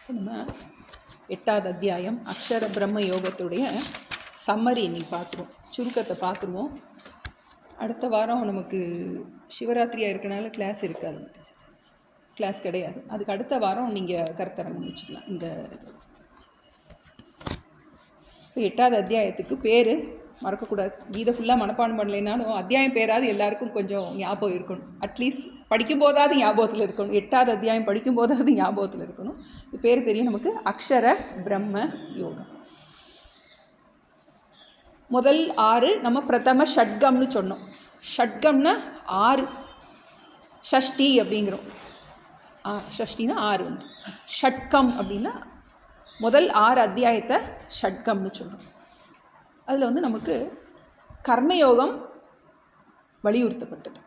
நம்ம 8வது அத்தியாயம் அக்ஷர பிரம்ம யோகத்துடைய சம்மரி இன்னைக்கு பார்த்துருவோம், சுருக்கத்தை பார்த்துருவோம். அடுத்த வாரம் நமக்கு சிவராத்திரியாக இருக்கனால கிளாஸ் இருக்காது, கிளாஸ் கிடையாது. அதுக்கு அடுத்த வாரம் நீங்கள் கருத்தரங்கம் வச்சுக்கலாம். இந்த இப்போ 8வது அத்தியாயத்துக்கு பேர் மறக்கக்கூடாது. கீதை ஃபுல்லாக மனப்பாடம் பண்ணலைனாலும் அத்தியாயம் பேராது எல்லாருக்கும் கொஞ்சம் ஞாபகம் இருக்கணும். அட்லீஸ்ட் படிக்கும்போதாவது ஞாபகத்தில் இருக்கணும். 8வது அத்தியாயம் படிக்கும்போதாவது ஞாபகத்தில் இருக்கணும். இது பேர் தெரியும் நமக்கு, அக்ஷர பிரம்ம யோகம். முதல் 6 நம்ம பிரதம ஷட்கம்னு சொன்னோம். ஷட்கம்னா 6, ஷஷ்டி அப்படிங்கிறோம். ஷஷ்டினா 6 வந்து ஷட்கம் அப்படின்னா முதல் 6 அத்தியாயத்தை ஷட்கம்னு சொல்கிறோம். அதில் வந்து நமக்கு கர்மயோகம் வலியுறுத்தப்பட்டது.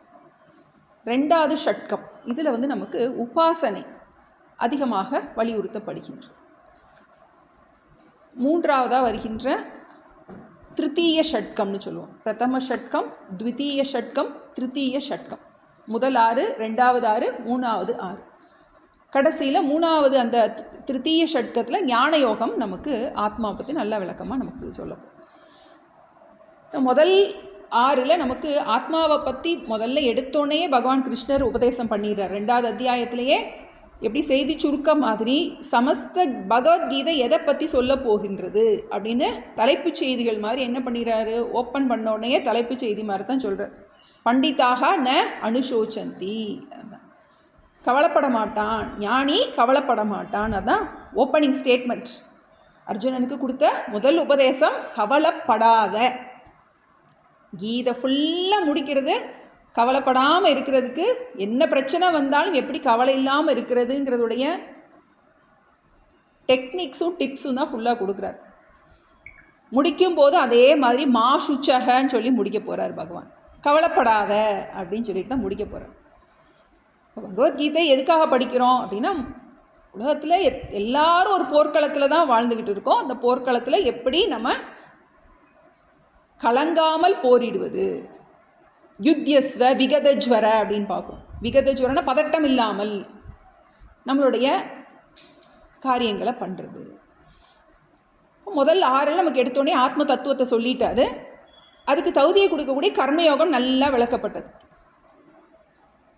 2வது ஷட்கம், இதில் வந்து நமக்கு உபாசனை அதிகமாக வலியுறுத்தப்படுகின்றது. 3ஆவதாக வருகின்ற திருத்தீய ஷட்கம்னு சொல்லுவோம். பிரதம ஷட்கம், த்விதீய ஷட்கம், திருத்தீய ஷட்கம். முதல் 6, 2வது 6, 3வது 6. கடைசியில் 3வது அந்த திருத்தீய ஷட்கத்தில் ஞான யோகம் நமக்கு ஆத்மா பற்றி நல்ல விளக்கமாக நமக்கு சொல்லப்படும். முதல் 6ல் நமக்கு ஆத்மாவை பற்றி முதல்ல எடுத்தோடனே பகவான் கிருஷ்ணர் உபதேசம் பண்ணிடுறார். 2வது அத்தியாயத்திலேயே எப்படி செய்தி சுருக்க மாதிரி சமஸ்த பகவத்கீதை எதை பற்றி சொல்ல போகின்றது அப்படின்னு தலைப்பு செய்திகள் மாதிரி என்ன பண்ணிடுறாரு, ஓப்பன் பண்ணோடனே தலைப்பு செய்தி மாதிரி தான் சொல்கிறார். பண்டிதாக ந அனுசோச்சந்தி, கவலைப்பட மாட்டான் ஞானி, கவலைப்பட மாட்டான். அதான் ஓப்பனிங் ஸ்டேட்மெண்ட். அர்ஜுனனுக்கு கொடுத்த முதல் உபதேசம் கவலைப்படாத. கீதை ஃபுல்லாக முடிக்கிறது கவலைப்படாமல் இருக்கிறதுக்கு, என்ன பிரச்சனை வந்தாலும் எப்படி கவலை இல்லாமல் இருக்கிறதுங்கிறதுடைய டெக்னிக்ஸும் டிப்ஸும் தான் ஃபுல்லாக கொடுக்குறார். முடிக்கும் போது அதே மாதிரி மா சுச்சகன்னு சொல்லி முடிக்க போகிறார் பகவான். கவலைப்படாத அப்படின்னு சொல்லிட்டு தான் முடிக்க போகிறார். பகவத்கீதை எதுக்காக படிக்கிறோம் அப்படின்னா, உலகத்தில் எல்லாரும் ஒரு போர்க்களத்தில் தான் வாழ்ந்துக்கிட்டு இருக்கோம். அந்த போர்க்களத்தில் எப்படி நம்ம கலங்காமல் போரிடுவது, யுத்யஸ்வ விகதஜ்வர அப்படின்னு பார்க்குறோம். விகதஜ்வரனா பதட்டம் இல்லாமல் நம்மளுடைய காரியங்களை பண்ணுறது. முதல் 6ல் நமக்கு எடுத்தோடனே ஆத்ம தத்துவத்தை சொல்லிட்டாரு. அதுக்கு தகுதியை கொடுக்கக்கூடிய கர்மயோகம் நல்லா விளக்கப்பட்டது.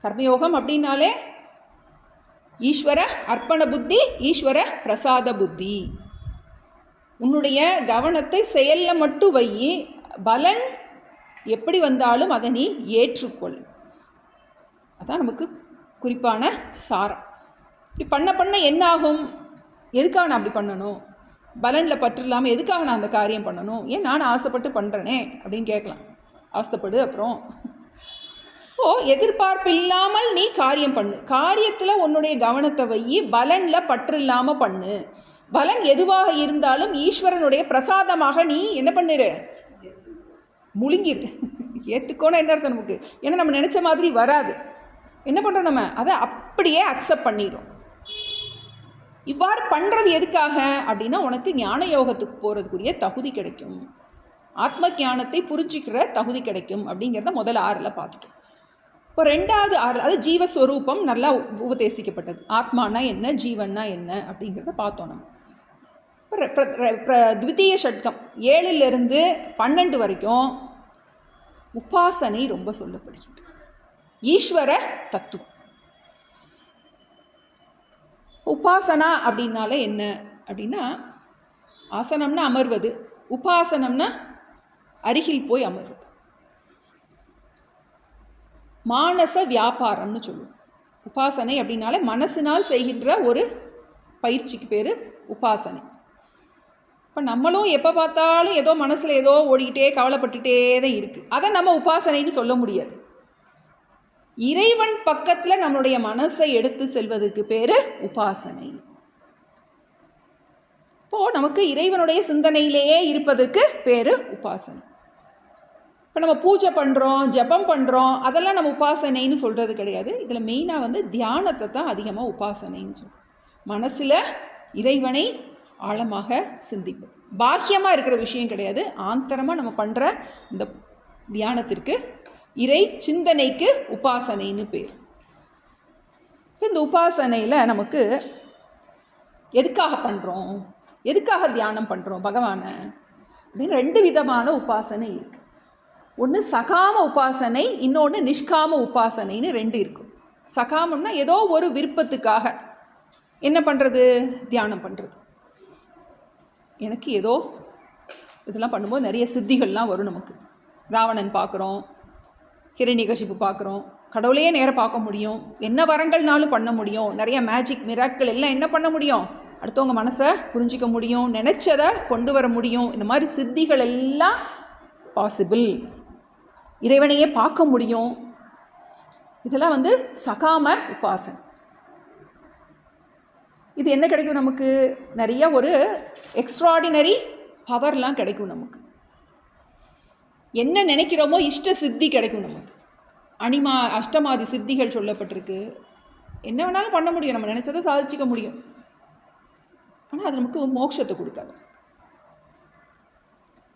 கர்மயோகம் அப்படின்னாலே ஈஸ்வர அர்ப்பண புத்தி, ஈஸ்வர பிரசாத புத்தி. உன்னுடைய கவனத்தை செயலில் மட்டும் வை, பலன் எப்படி வந்தாலும் அதை நீ ஏற்றுக்கொள். அதான் நமக்கு குறிப்பான சாரம். இப்படி பண்ண பண்ண என்ன ஆகும், எதுக்காக நான் அப்படி பண்ணணும், பலனில் பற்று இல்லாமல் எதுக்காக நான் அந்த காரியம் பண்ணணும், ஏன் நான் ஆசைப்பட்டு பண்ணுறேனே அப்படின்னு கேட்கலாம். அவஸ்தைப்படு. அப்புறம் எதிர்பார்ப்பு இல்லாமல் நீ காரியம் பண்ணு. காரியத்தில் உன்னுடைய கவனத்தை வை, பலனில் பற்று இல்லாமல் பண்ணு. பலன் எதுவாக இருந்தாலும் ஈஸ்வரனுடைய பிரசாதமாக நீ என்ன பண்ணிரு, முழுங்கிரு. ஏற்றுக்கோன்னு என்ன அர்த்தம் நமக்கு, ஏன்னா நம்ம நினச்ச மாதிரி வராது. என்ன பண்ணுறோம், நம்ம அதை அப்படியே அக்செப்ட் பண்ணிடுறோம். இவ்வாறு பண்ணுறது எதுக்காக அப்படின்னா, உனக்கு ஞான யோகத்துக்கு போகிறதுக்குரிய தகுதி கிடைக்கும், ஆத்ம ஞானத்தை புரிஞ்சிக்கிற தகுதி கிடைக்கும் அப்படிங்கிறத முதல் 6ல் பார்த்துட்டோம். இப்போ 2வது 6 அது ஜீவஸ்வரூபம் நல்லா உபதேசிக்கப்பட்டது. ஆத்மானா என்ன, ஜீவன்னா என்ன அப்படிங்கிறத பார்த்தோம். நம்ம த்விதீய ஷட்கம் 7லிருந்து 12 வரைக்கும் உபாசனை ரொம்ப சொல்லப்படுகின்றது. ஈஸ்வர தத்துவம். உபாசனா அப்படின்னாலே என்ன அப்படின்னா, ஆசனம்னா அமர்வது, உபாசனம்னா அருகில் போய் அமர்வது. மானச வியாபாரம்னு சொல்லுவோம். உபாசனை அப்படின்னாலே மனசினால் செய்கின்ற ஒரு பயிற்சிக்கு பேர் உபாசனை. இப்போ நம்மளும் எப்போ பார்த்தாலும் ஏதோ மனசில் ஏதோ ஓடிக்கிட்டே கவலைப்பட்டுகிட்டே தான் இருக்குது. அதை நம்ம உபாசனைன்னு சொல்ல முடியாது. இறைவன் பக்கத்தில் நம்மளுடைய மனசை எடுத்து செல்வதற்கு பேர் உபாசனை. இப்போது நமக்கு இறைவனுடைய சிந்தனையிலேயே இருப்பதற்கு பேர் உபாசனை. இப்போ நம்ம பூஜை பண்ணுறோம், ஜபம் பண்ணுறோம், அதெல்லாம் நம்ம உபாசனைன்னு சொல்கிறது கிடையாது. இதில் மெயினாக வந்து தியானத்தை தான் அதிகமாக உபாசனைன்னு சொல்கிறோம். மனசில் இறைவனை ஆழமாக சிந்திப்போம். பாக்கியமாக இருக்கிற விஷயம் கிடையாது, ஆந்தரமாக நம்ம பண்ணுற இந்த தியானத்திற்கு, இறை சிந்தனைக்கு உபாசனைன்னு பேர். இப்போ இந்த உபாசனையில் நமக்கு எதுக்காக பண்ணுறோம், எதுக்காக தியானம் பண்ணுறோம் பகவானை அப்படின்னு 2 விதமான உபாசனை இருக்குது. ஒன்று சகாம உபாசனை, இன்னொன்று நிஷ்காம உபாசனைன்னு 2 இருக்கும். சகாமம்னா ஏதோ ஒரு விருப்பத்துக்காக என்ன பண்ணுறது, தியானம் பண்ணுறது. எனக்கு ஏதோ இதெல்லாம் பண்ணும்போது நிறைய சித்திகள்லாம் வரும். நமக்கு ராவணன் பார்க்குறோம், ஹிரண்யகசிப்பு பார்க்குறோம், கடவுளையே நேராக பார்க்க முடியும், என்ன வரங்கள்னாலும் பண்ண முடியும், நிறைய மேஜிக் மிராக்கள் எல்லாம் என்ன பண்ண முடியும், அடுத்தவங்க மனசை புரிஞ்சிக்க முடியும், நினச்சதை கொண்டு வர முடியும். இந்த மாதிரி சித்திகள் எல்லாம் பாசிபிள். இறைவனையே பார்க்க முடியும். இதெல்லாம் சகாம உபாசனை. இது என்ன கிடைக்கும் நமக்கு, நிறைய ஒரு எக்ஸ்ட்ராடினரி பவர்லாம் கிடைக்கும். நமக்கு என்ன நினைக்கிறோமோ இஷ்ட சித்தி கிடைக்கும். நமக்கு அஷ்டமாதி சித்திகள் சொல்லப்பட்டிருக்கு. என்ன வேணாலும் பண்ண முடியும், நம்ம நினச்சதை சாதிச்சிக்க முடியும். ஆனால் அது நமக்கு மோட்சத்தை கொடுக்காது.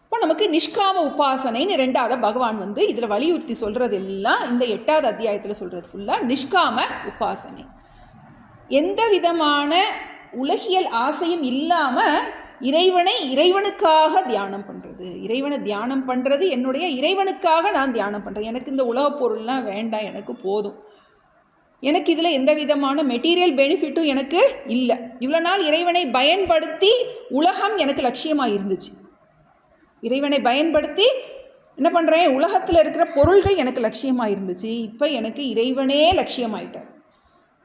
இப்போ நமக்கு நிஷ்காம உபாசனைன்னு 2வது பகவான் இதில் வலியுறுத்தி சொல்கிறது எல்லாம் இந்த 8வது அத்தியாயத்தில் சொல்கிறது ஃபுல்லாக நிஷ்காம உபாசனை. எந்த விதமான உலகியல் ஆசையும் இல்லாமல் இறைவனுக்காக தியானம் பண்ணுறது. இறைவனை தியானம் பண்ணுறது என்னுடைய இறைவனுக்காக நான் தியானம் பண்ணுறேன். எனக்கு இந்த உலகப் பொருள்லாம் வேண்டாம், எனக்கு போதும், எனக்கு இதில் எந்த விதமான மெட்டீரியல் பெனிஃபிட்டும் எனக்கு இல்லை. இவ்வளோ நாள் இறைவனை பயன்படுத்தி உலகம் எனக்கு லட்சியமாக இருந்துச்சு. இறைவனை பயன்படுத்தி என்ன பண்ணுறேன், உலகத்தில் இருக்கிற பொருள்கள் எனக்கு லட்சியமாக இருந்துச்சு. இப்போ எனக்கு இறைவனே லட்சியமாயிட்டார்.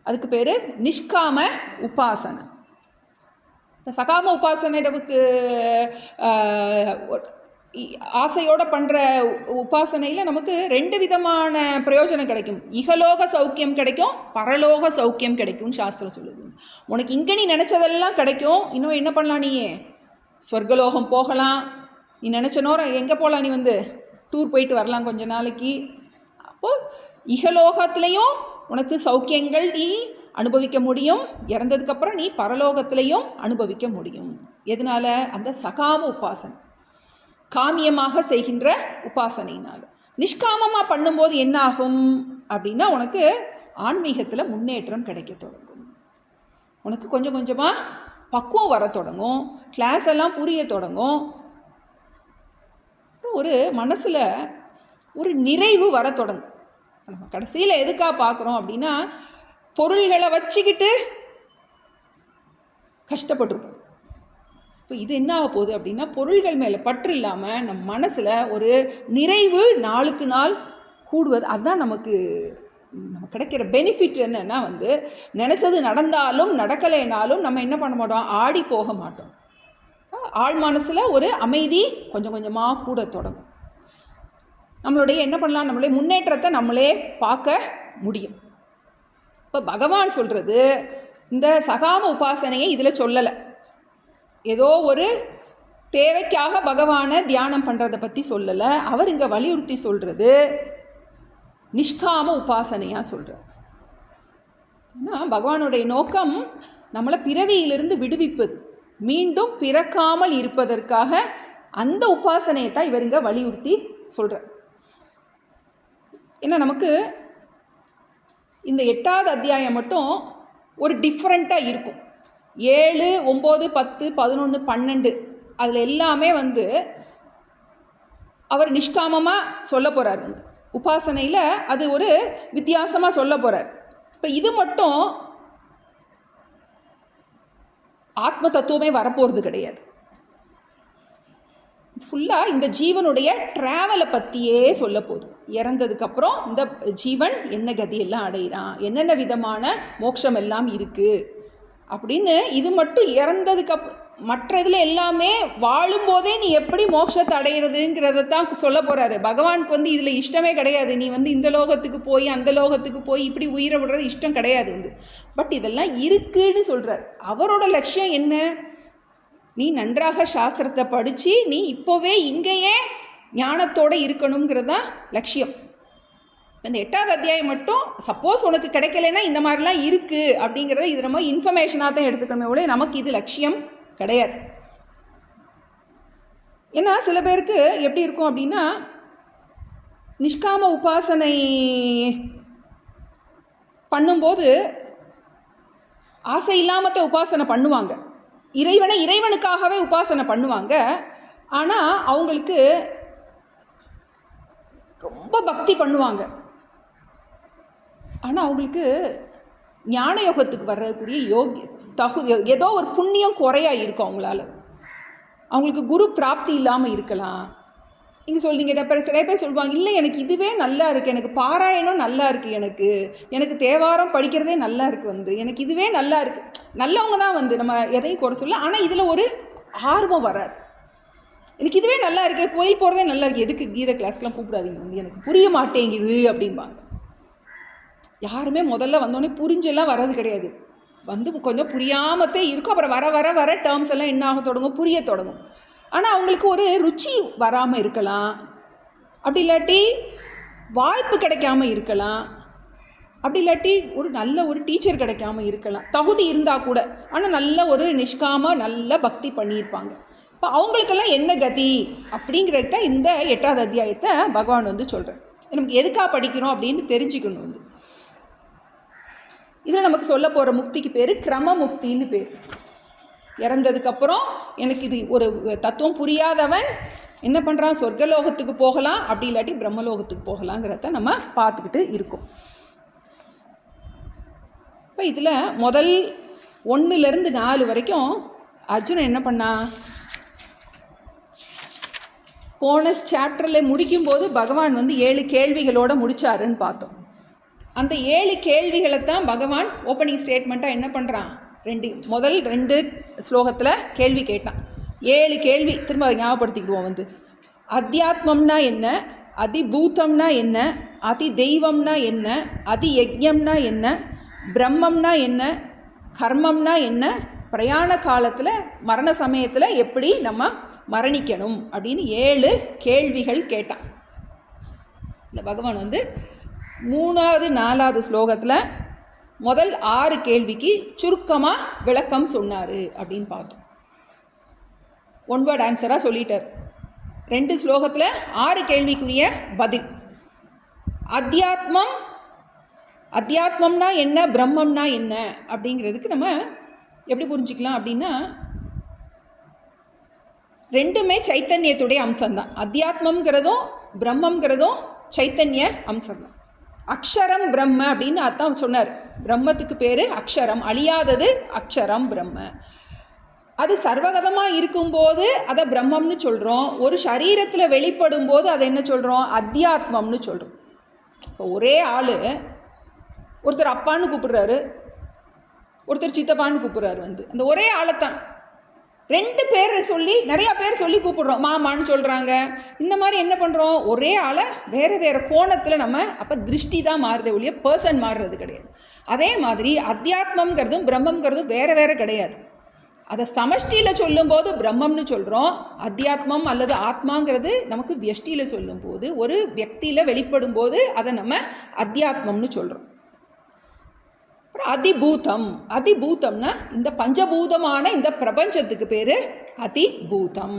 அதுக்கு பேர் நிஷ்காம உபாசனை. இந்த சகாம உபாசனை நமக்கு ஆசையோடு பண்ணுற உபாசனையில் நமக்கு 2 விதமான பிரயோஜனம் கிடைக்கும். இகலோக சௌக்கியம் கிடைக்கும், பரலோக சௌக்கியம் கிடைக்கும்னு சாஸ்திரம் சொல்லுது. உனக்கு இங்கே நீ நினச்சதெல்லாம் கிடைக்கும். இன்னும் என்ன பண்ணலாம், நீயே ஸ்வர்கலோகம் போகலாம். நீ நினச்ச நேரம் எங்கே போகலாம், நீ டூர் போயிட்டு வரலாம் கொஞ்ச நாளைக்கு. அப்போது இகலோகத்துலேயும் உனக்கு சௌக்கியங்கள் நீ அனுபவிக்க முடியும், இறந்ததுக்கப்புறம் நீ பரலோகத்திலையும் அனுபவிக்க முடியும். எதனால், அந்த சகாம உபாசனை, காமியமாக செய்கின்ற உபாசனையினால். நிஷ்காமமாக பண்ணும்போது என்ன ஆகும் அப்படின்னா, உனக்கு ஆன்மீகத்தில் முன்னேற்றம் கிடைக்க தொடங்கும். உனக்கு கொஞ்சம் கொஞ்சமாக பக்குவம் வர தொடங்கும், கிளாஸ் எல்லாம் புரிய தொடங்கும். ஒரு மனசில் ஒரு நிறைவு வர தொடங்கும். நம்ம கடைசியில் எதுக்காக பார்க்குறோம் அப்படின்னா, பொருள்களை வச்சுக்கிட்டு கஷ்டப்பட்டுருக்கோம். இப்போ இது என்ன ஆக போகுது அப்படின்னா, பொருள்கள் மேலே பற்று இல்லாமல் நம்ம மனசில் ஒரு நிறைவு நாளுக்கு நாள் கூடுவது. அதுதான் நமக்கு கிடைக்கிற பெனிஃபிட். என்னென்னா நினச்சது நடந்தாலும் நடக்கலைனாலும் நம்ம என்ன பண்ண மாட்டோம், ஆடி போக மாட்டோம். ஆள் மனசில் ஒரு அமைதி கொஞ்சம் கொஞ்சமாக கூட தொடங்கும். நம்மளுடைய என்ன பண்ணலாம், நம்மளுடைய முன்னேற்றத்தை நம்மளே பார்க்க முடியும். இப்போ பகவான் சொல்கிறது இந்த சகாம உபாசனையை இதில் சொல்லலை. ஏதோ ஒரு தேவைக்காக பகவானை தியானம் பண்ணுறதை பற்றி சொல்லலை. அவர் இங்கே வலியுறுத்தி சொல்கிறது நிஷ்காம உபாசனையாக சொல்கிறார். ஏன்னா பகவானுடைய நோக்கம் நம்மளை பிறவியிலிருந்து விடுவிப்பது, மீண்டும் பிறக்காமல் இருப்பதற்காக அந்த உபாசனையை தான் இவர் இங்கே வலியுறுத்தி சொல்கிறார். ஏன்னா நமக்கு இந்த 8வது அத்தியாயம் மட்டும் ஒரு டிஃப்ரெண்ட்டாக இருக்கும். 7, 9, 10, 11, 12 அதில் எல்லாமே அவர் நிஷ்காமமாக சொல்ல போகிறார். உபாசனையில் அது ஒரு வித்தியாசமாக சொல்ல போகிறார். இப்போ இது மட்டும் ஆத்ம தத்துவமே வரப்போகிறது கிடையாது. ஃபுல்லாக இந்த ஜீவனுடைய ட்ராவலை பற்றியே சொல்ல போதும். இறந்ததுக்கப்புறம் இந்த ஜீவன் என்ன கதியெல்லாம் அடைகிறான், என்னென்ன விதமான மோட்சம் எல்லாம் இருக்குது அப்படின்னு. இது மட்டும் இறந்ததுக்கப்புறம், மற்ற இதில் எல்லாமே வாழும்போதே நீ எப்படி மோட்சத்தை அடைகிறதுங்கிறத தான் சொல்ல போகிறாரு. பகவானுக்கு இதில் இஷ்டமே கிடையாது. நீ இந்த லோகத்துக்கு போய் அந்த லோகத்துக்கு போய் இப்படி உயிரை விடுறது இஷ்டம் கிடையாது. பட் இதெல்லாம் இருக்குன்னு சொல்கிறார். அவரோட லட்சியம் என்ன, நீ நன்றாக சாஸ்திரத்தை படித்து நீ இப்போவே இங்கேயே ஞானத்தோடு இருக்கணுங்கிறது தான் லட்சியம். இந்த 8வது அத்தியாயம் மட்டும் சப்போஸ் உனக்கு கிடைக்கலைன்னா இந்த மாதிரிலாம் இருக்குது அப்படிங்கிறத இது நம்ம இன்ஃபர்மேஷனாக தான் எடுத்துக்கணுமே ஒழிய நமக்கு இது லட்சியம் கிடையாது. ஏன்னா சில பேருக்கு எப்படி இருக்கும் அப்படின்னா, நிஷ்காம உபாசனை பண்ணும்போது ஆசை இல்லாமத்த உபாசனை பண்ணுவாங்க, இறைவனை இறைவனுக்காகவே உபாசனை பண்ணுவாங்க. ஆனால் அவங்களுக்கு ரொம்ப பக்தி பண்ணுவாங்க. ஆனால் அவங்களுக்கு ஞான யோகத்துக்கு வர்றக்கூடிய தகுதி ஏதோ ஒரு புண்ணியம் குறையா இருக்கும் அவங்களால. அவங்களுக்கு குரு பிராப்தி இல்லாமல் இருக்கலாம். நீங்கள் சொல்றீங்க, சில பேர் சொல்லுவாங்க, இல்லை எனக்கு இதுவே நல்லா இருக்குது, எனக்கு பாராயணம் நல்லா இருக்குது, எனக்கு தேவாரம் படிக்கிறதே நல்லா இருக்குது, எனக்கு இதுவே நல்லா இருக்குது. நல்லவங்க தான் நம்ம எதையும் குறை சொல்ல. ஆனால் இதில் ஒரு ஆர்வம் வராது. எனக்கு இதுவே நல்லா இருக்குது, கோயில் போகிறதே நல்லா இருக்குது, எதுக்கு கீதை கிளாஸ்க்கெலாம் கூப்பிடாதீங்க, எனக்கு புரிய மாட்டேங்குது அப்படிம்பாங்க. யாருமே முதல்ல வந்தோடனே புரிஞ்செல்லாம் வர்றது கிடையாது. கொஞ்சம் புரியாமத்தே இருக்கும். அப்புறம் வர வர வர டேர்ம்ஸ் எல்லாம் என்ன ஆக தொடங்கும், புரிய தொடங்கும். ஆனால் அவங்களுக்கு ஒரு ருச்சி வராமல் இருக்கலாம், அப்படி இல்லாட்டி வாய்ப்பு கிடைக்காம இருக்கலாம், அப்படி இல்லாட்டி நல்ல ஒரு டீச்சர் கிடைக்காம இருக்கலாம். தகுதி இருந்தால் கூட, ஆனால் நல்ல ஒரு நிஷ்காம நல்ல பக்தி பண்ணியிருப்பாங்க. இப்போ அவங்களுக்கெல்லாம் என்ன கதி அப்படிங்கிறது தான் இந்த 8வது அத்தியாயத்தை பகவான் சொல்கிறேன். நமக்கு எதுக்காக படிக்கிறோம் அப்படின்னு தெரிஞ்சுக்கணும். இதில் நமக்கு சொல்ல போகிற முக்திக்கு பேர் கிரம முக்தின்னு பேர். இறந்ததுக்கப்புறம் எனக்கு இது ஒரு தத்துவம் புரியாதவன் என்ன பண்ணுறான், சொர்க்கலோகத்துக்கு போகலாம், அப்படி இல்லாட்டி பிரம்மலோகத்துக்கு போகலாங்கிறத நம்ம பார்த்துக்கிட்டு இருக்கோம். இப்போ இதில் முதல் 1லேருந்து 4 வரைக்கும் அர்ஜுனன் என்ன பண்ணா, போன சாப்டரில் முடிக்கும்போது பகவான் 7 கேள்விகளோடு முடித்தாருன்னு பார்த்தோம். அந்த 7 கேள்விகளை தான் பகவான் ஓப்பனிங் ஸ்டேட்மெண்ட்டாக என்ன பண்ணுறான், முதல் 2 ஸ்லோகத்தில் கேள்வி கேட்டான். 7 கேள்வி திரும்ப அதை ஞாபகப்படுத்திக்கிடுவோம். அத்தியாத்மம்னா என்ன, அதிபூதம்னா என்ன, அதி தெய்வம்னா என்ன, அதி யஜ்ஞம்னா என்ன, பிரம்மம்னா என்ன, கர்மம்னா என்ன, பிரயாண காலத்தில் மரண சமயத்தில் எப்படி நம்ம மரணிக்கணும் அப்படின்னு 7 கேள்விகள் கேட்டான். இந்த பகவான் 3வது 4வது ஸ்லோகத்தில் முதல் 6 கேள்விக்கு சுருக்கமாக விளக்கம் சொன்னார் அப்படின்னு பார்த்தோம். 1 வேர்ட் ஆன்சராக சொல்லிட்டார். 2 ஸ்லோகத்தில் 6 கேள்விக்குரிய பதில். அத்தியாத்மம்னா என்ன, பிரம்மம்னா என்ன அப்படிங்கிறதுக்கு நம்ம எப்படி புரிஞ்சிக்கலாம் அப்படின்னா, ரெண்டுமே சைத்தன்யத்துடைய அம்சம்தான். அத்தியாத்மங்கிறதும் பிரம்மங்கிறதும் சைத்தன்ய அம்சம்தான். அக்ஷரம் பிரம்ம அப்படின்னு அதான் சொன்னார். பிரம்மத்துக்கு பேர் அக்ஷரம், அழியாதது அக்ஷரம் பிரம்ம. அது சர்வகதமாக இருக்கும்போது அதை பிரம்மம்னு சொல்கிறோம். ஒரு சரீரத்தில் வெளிப்படும் போது அதை என்ன சொல்கிறோம், அத்தியாத்மம்னு சொல்கிறோம். இப்போ ஒரே ஆள் ஒருத்தர் அப்பான்னு கூப்பிடுறாரு, ஒருத்தர் சித்தப்பான்னு கூப்பிடுறாரு. அந்த ஒரே ஆளைத்தான் 2 பேர் சொல்லி நிறையா பேர் சொல்லி கூப்பிடுறோம், மாமான்னு சொல்கிறாங்க. இந்த மாதிரி என்ன பண்ணுறோம், ஒரே ஆளை வேறு வேறு கோணத்தில் நம்ம அப்போ திருஷ்டி தான் மாறுதே ஒழிய பர்சன் மாறுறது கிடையாது. அதே மாதிரி அத்தியாத்மங்கிறதும் பிரம்மங்கிறதும் வேறு வேறு கிடையாது. அதை சமஷ்டியில் சொல்லும்போது பிரம்மம்னு சொல்கிறோம். அத்தியாத்மம் அல்லது ஆத்மாங்கிறது நமக்கு வியஷ்டியில் சொல்லும்போது, ஒரு வியக்தியில் வெளிப்படும் போது அதை நம்ம அத்தியாத்மம்னு சொல்கிறோம். அதிபூதம்னா இந்த பஞ்சபூதமான இந்த பிரபஞ்சத்துக்கு பேர் அதிபூதம்.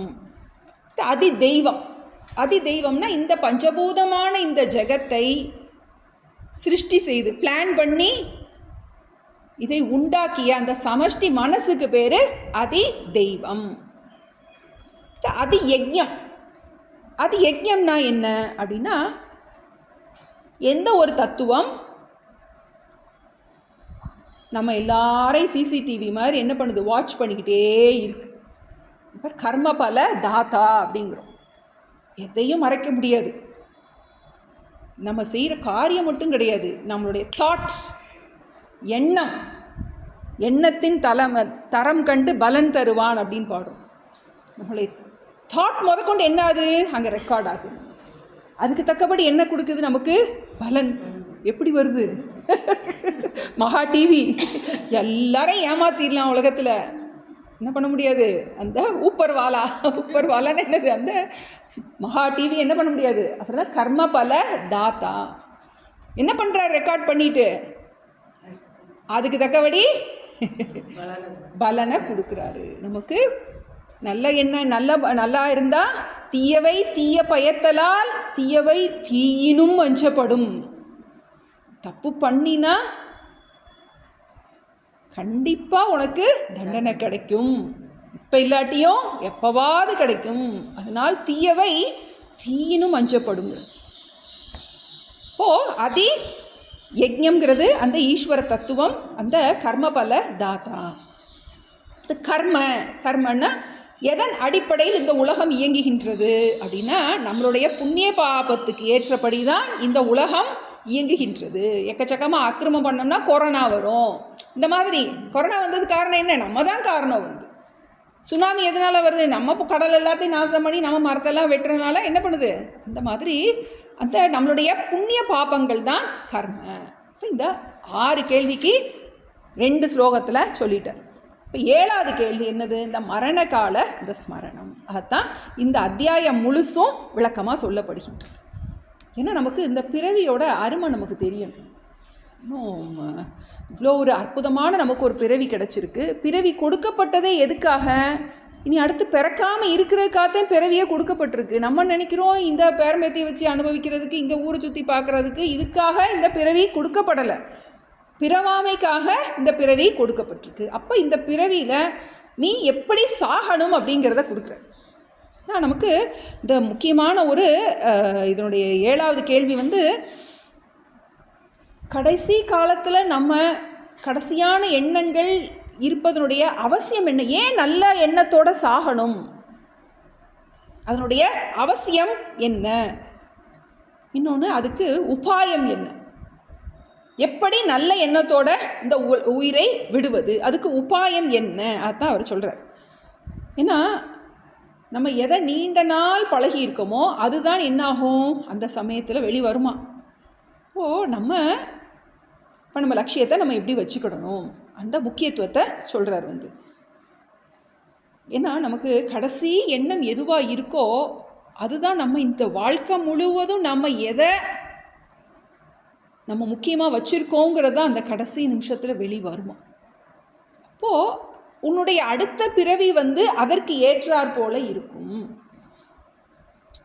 அதிதெய்வம்னா இந்த பஞ்சபூதமான இந்த ஜெகத்தை சிருஷ்டி செய்து பிளான் பண்ணி இதை உண்டாக்கிய அந்த சமஷ்டி மனசுக்கு பேர் அதிதெய்வம். அதியஜ்ஞம்னா என்ன அப்படின்னா, எந்த ஒரு தத்துவம் நம்ம எல்லாரையும் சிசிடிவி மாதிரி என்ன பண்ணுது, வாட்ச் பண்ணிக்கிட்டே இருக்கு. இப்போ கர்ம பல தாத்தா அப்படிங்கிறோம். எதையும் மறைக்க முடியாது. நம்ம செய்கிற காரியம் மட்டும் கிடையாது, நம்மளுடைய தாட்ஸ், எண்ணத்தின் தரம் கண்டு பலன் தருவான் அப்படின்னு பாடும். நம்மளுடைய தாட் முதற்கொண்டு என்ன ஆகுது, அங்கே ரெக்கார்ட் ஆகுது. அதுக்கு தக்கபடி என்ன கொடுக்குது நமக்கு பலன். எப்படி வருது, மகா டிவி எல்லாரையும் ஏமாத்திடலாம் உலகத்தில், என்ன பண்ண முடியாது. அந்த ஊப்பர் வாலான்னு என்னது, அந்த மகா டிவி என்ன பண்ண முடியாது. அப்புறம் தான் கர்ம பல தாத்தா என்ன பண்ணுறார், ரெக்கார்ட் பண்ணிட்டு அதுக்கு தக்கபடி பலனை கொடுக்குறாரு நமக்கு. நல்ல எண்ணம் நல்லா இருந்தால் தீயவை தீய பயத்தலால் தீயவை தீயினும் அஞ்சப்படும். தப்பு பண்ணினா கண்டிப்பாக உனக்கு தண்டனை கிடைக்கும். இப்போ இல்லாட்டியும் எப்போவாது கிடைக்கும். அதனால் தீயவை தீயினும் அஞ்சப்படுங்க. அதி யஜ்ஞம்ங்கிறது அந்த ஈஸ்வர தத்துவம், அந்த கர்மபல தாத்தா. இது கர்மன்னா எதன் அடிப்படையில் இந்த உலகம் இயங்குகின்றது அப்படின்னா, நம்மளுடைய புண்ணிய பாபத்துக்கு ஏற்றபடி தான் இந்த உலகம் இயங்குகின்றது. எக்கச்சக்கமாக அக்கிரமம் பண்ணோம்னா கொரோனா வரும். இந்த மாதிரி கொரோனா வந்தது காரணம் என்ன? நம்ம தான் காரணம். சுனாமி எதனால் வருது? நம்ம கடல் எல்லாத்தையும் நாசம் பண்ணி நம்ம மரத்தெல்லாம் வெட்டுறதுனால என்ன பண்ணுது? இந்த மாதிரி அந்த நம்மளுடைய புண்ணிய பாபங்கள் தான் கர்ம. இந்த 6 கேள்விக்கு 2 ஸ்லோகத்தில் சொல்லிட்டார். இப்போ 7வது கேள்வி என்னது? இந்த மரண கால இந்த ஸ்மரணம். அதுதான் இந்த அத்தியாயம் முழுசும் விளக்கமாக சொல்லப்படுகின்றது. ஏன்னா நமக்கு இந்த பிறவியோட அருமை நமக்கு தெரியணும். இன்னும் இவ்வளோ ஒரு அற்புதமான நமக்கு ஒரு பிறவி கிடச்சிருக்கு. பிறவி கொடுக்கப்பட்டதே எதுக்காக? இனி அடுத்து பிறக்காமல் இருக்கிறதுக்காகத்தான் பிறவியே கொடுக்கப்பட்டிருக்கு. நம்ம நினைக்கிறோம் இந்த பேரம்பேத்தியை வச்சு அனுபவிக்கிறதுக்கு, இங்கே ஊரை சுற்றி பார்க்குறதுக்கு, இதுக்காக இந்த பிறவி கொடுக்கப்படலை. பிறவாமைக்காக இந்த பிறவி கொடுக்கப்பட்டிருக்கு. அப்போ இந்த பிறவியில் நீ எப்படி சாகணும் அப்படிங்கிறத கொடுக்குற. நமக்கு இந்த முக்கியமான ஒரு இதனுடைய 7வது கேள்வி கடைசி காலத்தில் நம்ம கடைசியான எண்ணங்கள் இருப்பதனுடைய அவசியம் என்ன? ஏன் நல்ல எண்ணத்தோடு சாகணும்? அதனுடைய அவசியம் என்ன? இன்னொன்று, அதுக்கு உபாயம் என்ன? எப்படி நல்ல எண்ணத்தோட இந்த உயிரை விடுவது? அதுக்கு உபாயம் என்ன? அதுதான் அவர் சொல்கிறார். ஏன்னா நம்ம எதை நீண்ட நாள் பழகி இருக்கோமோ அதுதான் என்னாகும், அந்த சமயத்தில் வெளிவருமா. நம்ம லட்சியத்தை நம்ம எப்படி வச்சுக்கிடணும், அந்த முக்கியத்துவத்தை சொல்கிறார். ஏன்னா நமக்கு கடைசி எண்ணம் எதுவாக இருக்கோ அதுதான் நம்ம இந்த வாழ்க்கை முழுவதும் நம்ம எதை நம்ம முக்கியமாக வச்சுருக்கோங்கிறத அந்த கடைசி நிமிஷத்தில் வெளிவருமா. அப்போது உன்னுடைய அடுத்த பிறவி அதற்கு ஏற்றாற் போல இருக்கும்.